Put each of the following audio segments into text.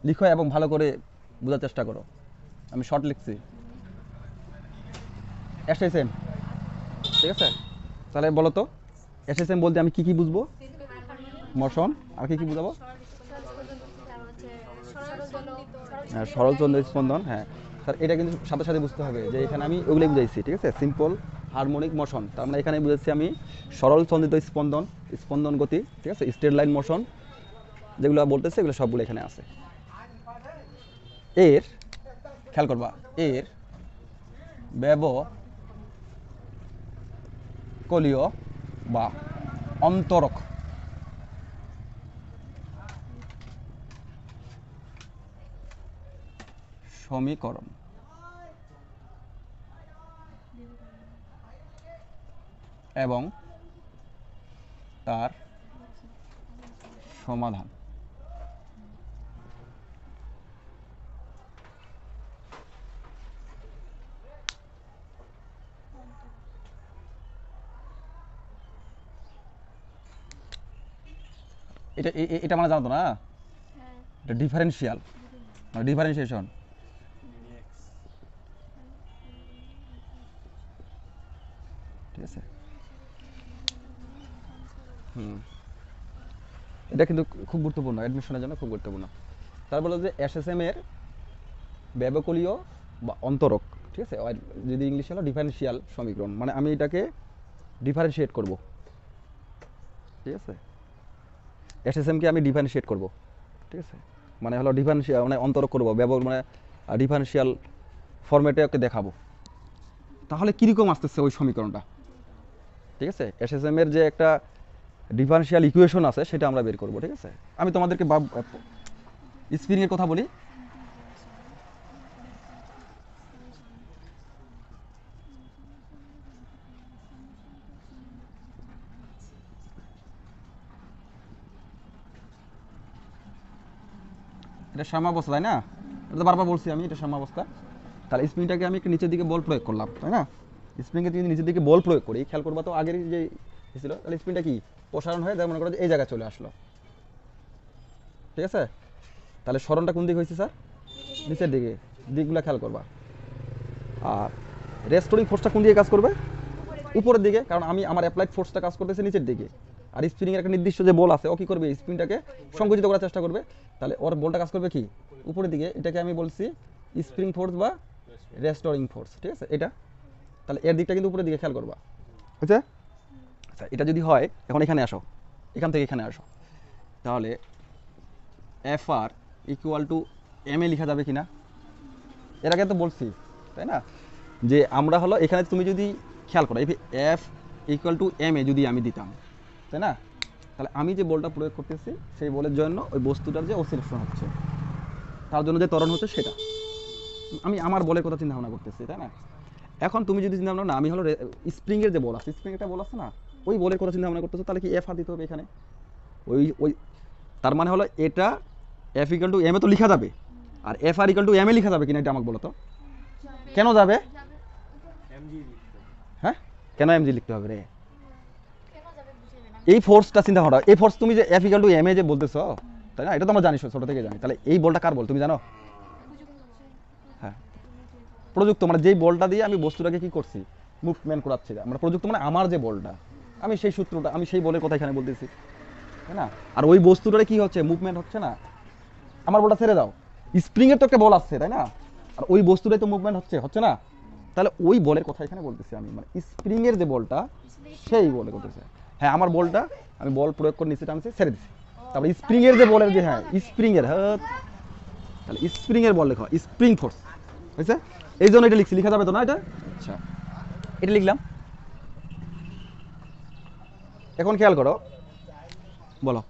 লিখো এবং ভালো করে বোঝার চেষ্টা করো। আমি শর্ট লিখছি, এসএসএম। ঠিক আছে, তাহলে বলো তো এসএসএম বলতে আমি কি কি বুঝবো? মোশন, আর কি কি বুঝাবো? হ্যাঁ, সরল চন্দ্র স্পন্দন। হ্যাঁ স্যার, এটা কিন্তু সাথে সাথে বুঝতে হবে যে এখানে আমি ওগুলোই বুঝাইছি। ঠিক আছে, সিম্পল হারমোনিক মোশন, তার মানে এখানে বুঝাচ্ছি আমি সরল চন্দ্রিত স্পন্দন, স্পন্দন গতি। ঠিক আছে, স্ট্রেট লাইন মোশন যেগুলো বলতেছে এগুলো সবগুলো এখানে আছে। এর খেয়াল করবা, এর ব্যবকলীয় বা অন্তরক সমীকরণ এবং তার সমাধান। এটা এটা মানে জানো তো না, এটা ডিফারেন্সিয়াল মানে ডিফারেন্সিয়েশন। ঠিক আছে, হুম, এটা কিন্তু খুব গুরুত্বপূর্ণ, অ্যাডমিশনের জন্য খুব গুরুত্বপূর্ণ। তারপরে যে এসএসএম এর ব্যবকলীয় বা অন্তরক। ঠিক আছে, আর যদি ইংলিশ হলো ডিফারেন্সিয়াল সমীকরণ, মানে আমি এটাকে ডিফারেন্সিয়েট করব। ঠিক আছে, এসএসএমকে আমি ডিফারেন্সিয়েট করব। ঠিক আছে, মানে হলো ডিফারেন্সিয়াল মানে অন্তরক করব, ব্যবহার মানে ডিফারেন্সিয়াল ফরম্যাটে ওকে দেখাবো। তাহলে কীরকম আসতেছে ওই সমীকরণটা? ঠিক আছে, এসএসএম এর যে একটা ডিফারেন্সিয়াল ইকুয়েশন আছে সেটা আমরা বের করব। ঠিক আছে, আমি তোমাদেরকে স্প্রিং এর কথা বলি। এটা সাম্যাবস্থা, তাই না? এটা তো বারবার বলছি আমি, এটা সাম্যাবস্থা। তাহলে স্প্রিংটাকে আমি একটু নিচের দিকে বল প্রয়োগ করলাম, তাই না? স্প্রিংয়ে যদি নিচের দিকে বল প্রয়োগ করি, খেয়াল করবা তো আগের যে ছিল, তাহলে স্প্রিংটা কি প্রসারণ হয়ে মনে করো যে এই জায়গায় চলে আসলো। ঠিক আছে, তাহলে সরণটা কোন দিকে হয়েছে স্যার? নিচের দিকে। দিকগুলো খেয়াল করবা। আর রেস্টোরিং ফোর্সটা কোন দিকে কাজ করবে? উপরের দিকে, কারণ আমি আমার অ্যাপ্লাইড ফোর্সটা কাজ করতেছে নিচের দিকে। আর স্প্রিং এর একটা নির্দিষ্ট যে বল আছে ও কি করবে? স্প্রিংটাকে সংকুচিত করার চেষ্টা করবে। তাহলে ওর বলটা কাজ করবে কি উপরের দিকে। এটাকে আমি বলছি স্প্রিং ফোর্স বা রেস্টোরিং ফোর্স। ঠিক আছে, এটা তাহলে এর দিকটা কিন্তু উপরের দিকে, খেয়াল করবা। বুঝছে? আচ্ছা, এটা যদি হয়, এখন এখানে আসো, এখান থেকে এখানে আসো, তাহলে F R equal to M A লেখা যাবে কিনা? এর আগে তো বলছি, তাই না, যে আমরা হলো এখানে তুমি যদি খেয়াল করো এফ ইকুয়াল টু এম এ যদি আমি দিতাম, তাই না, তাহলে আমি যে বলটা প্রয়োগ করতেছি সেই বলের জন্য ওই বস্তুটার যে অসিলেশন হচ্ছে, তার জন্য যে ত্বরণ হচ্ছে সেটা, আমি আমার বলের কথা চিন্তা ভাবনা করতেছি, তাই না? এখন তুমি যদি চিন্তা ভাবনা না, আমি হলো স্প্রিংয়ের যে বল আছে, স্প্রিং একটা বল আছে না, ওই বলের কথা চিন্তা ভাবনা করতেছো, তাহলে কি এফ আর দিতে হবে এখানে। ওই ওই তার মানে হলো এটা F equal to M A তো লেখা যাবে, আর F R equal to M A লেখা যাবে কিনা এটা আমাকে বলো তো। কেন যাবে? হ্যাঁ, কেন এমজি লিখতে হবে রে? এই ফোর্সটা চিন্তা করো, এই ফোর্স তুমি যে এফ ইকুয়াল টু এম এ যে বলতেছো, তাই না, এটা তো আমরা জানি, ছোট থেকে জানি। তাহলে এই বলটা কার বল তুমি জানো? হ্যাঁ, প্রযুক্ত, মানে যেই বলটা দিয়ে আমি বস্তুটাকে কি করছি, মুভমেন্ট করাচ্ছি, আমরা প্রযুক্ত মানে আমার যে বলটা, আমি সেই সূত্রটা, আমি সেই বলের কথা এখানে বলতেছি, তাই না? আর ওই বস্তুটারে কি হচ্ছে, মুভমেন্ট হচ্ছে না। আমার বলটা ছেড়ে দাও, স্প্রিং এর তো একটা বল আসছে, তাই না, আর ওই বস্তুটাই তো মুভমেন্ট হচ্ছে, হচ্ছে না? তাহলে ওই বলের কথা এখানে বলতেছি আমি, মানে স্প্রিং এর যে বলটা সেই বলে করতেছে। হ্যাঁ, আমার বলটা আমি বল প্রয়োগ করে নিচে টানছি, ছেড়ে দিচ্ছি। তারপরে স্প্রিং এর যে বলের যে, হ্যাঁ স্প্রিং এর, হ্যাঁ, তাহলে স্প্রিং এর বল লেখা স্প্রিং ফোর্স হয়েছে। এই জন্য এটা লিখছি, লেখা যাবে তো না এটা? আচ্ছা, এটা লিখলাম। এখন খেয়াল করো, বলো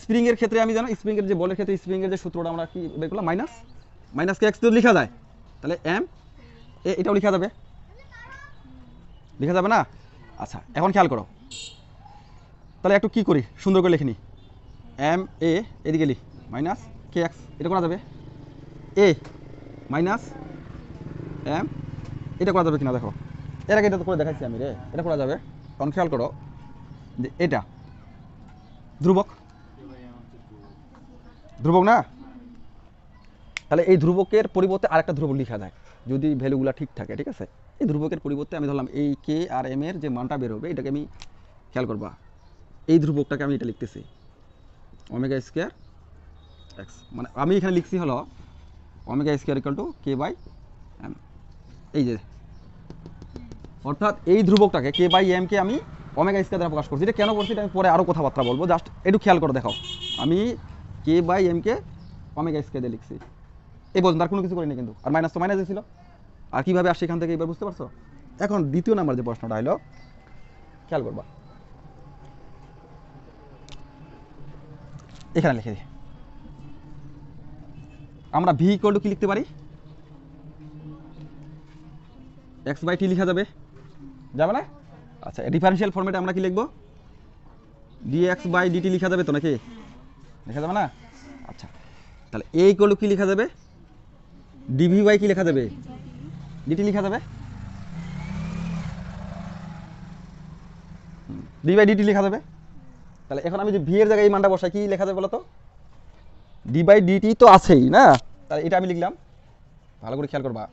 স্প্রিং এর ক্ষেত্রে আমি জানো, স্প্রিং এর যে বলের ক্ষেত্রে স্প্রিং এর যে সূত্রটা আমরা কি বের করলাম, মাইনাস মাইনাস কে এক্স তো লেখা যায়, তাহলে এম এটাও লেখা যাবে, লেখা যাবে না? আচ্ছা, এখন খেয়াল করো, তাহলে একটু কি করি, সুন্দর করে লিখিনি, এম এ এদিকে লিখ, মাইনাস কে এক্স, এটা করা যাবে, এ মাইনাস এম, এটা করা যাবে কিনা দেখো। এর আগে এটা তো করে দেখাচ্ছি আমি রে, এটা করা যাবে। কারণ খেয়াল করো যে এটা ধ্রুবক, ধ্রুবক না, তাহলে এই ধ্রুবকের পরিবর্তে আরেকটা ধ্রুবক লেখা যায় যদি ভ্যালুগুলো ঠিক থাকে, ঠিক আছে। এই ধ্রুবকের পরিবর্তে আমি ধরলাম এই কে আর এম এর যে মানটা বের হবে এটাকে আমি খেয়াল করবা, এই ধ্রুবকটাকে আমি এটা লিখতেছি ওমেগা স্কোয়ার এক্স, মানে আমি এখানে লিখছি হলো omega square equal to K by M. এই যে অর্থাৎ এই ধ্রুবকটাকে কে বাই এম কে আমি ওমেগা স্কোয়ার দ্বারা প্রকাশ করছি। এটা কেন করছি এটা আমি পরে আরও কথাবার্তা বলবো, জাস্ট একটু খেয়াল করে দেখো। আমি K by M K omega square দিয়ে লিখছি, এই বলুন তার কোনো কিছু করিনি কিন্তু, আর মাইনাস তো মাইনাসে ছিল, আর কীভাবে আসছে এখান থেকে এবার বুঝতে পারছো। এখন দ্বিতীয় নাম্বার যে প্রশ্নটা হলো খেয়াল করবা, এখানে লিখে দিই আমরা ভি ইকুয়াল টু কি লিখতে পারি, এক্স বাই টি লেখা যাবে, যাবে না? আচ্ছা ডিফারেন্সিয়াল ফর্মেটে আমরা কি লিখবো, ডি এক্স বাই ডিটি লেখা যাবে তো নাকি, লেখা যাবে না? আচ্ছা তাহলে এ ইকুয়াল টু কি লেখা যাবে, ডিভি বাই কি লেখা যাবে, ডিটি লেখা যাবে, ডি বাই ডিটি লেখা যাবে। তাহলে এখন আমি যে ভি এর জায়গায় এই মানটা বসাই কি লেখা যাবে বলো তো, ডি বাই ডিটি তো আছেই না, তাহলে এটা আমি লিখলাম, ভালো করে খেয়াল করবা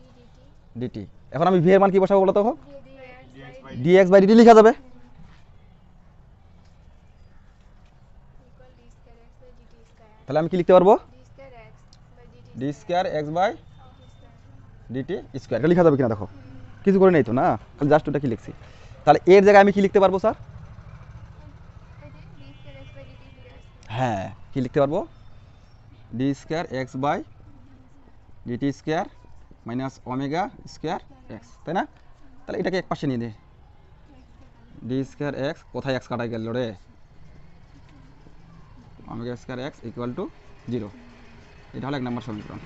ডিটি। এখন আমি ভি এর মান কি বসাবো বলো তো, ডি এক্স বাই ডিটি লেখা যাবে, তাহলে আমি কি লিখতে পারবো, D square x by DT square, এটা লেখা যাবে কিনা দেখো, কিছু করে নেই তো না, খালি জাস্ট ওটা কি লিখছি। তাহলে এর জায়গায় আমি কি লিখতে পারবো স্যার, হ্যাঁ কি লিখতে পারবো, D square x by DT square minus omega square x, তাই না? তাহলে এটাকে এক পাশে নিয়ে দে, ডি স্কোয়ার এক্স কোথায় এক্স কাটাই গেল রে, omega square x equal to 0, এটা হলো 1 নম্বর সমীকরণ।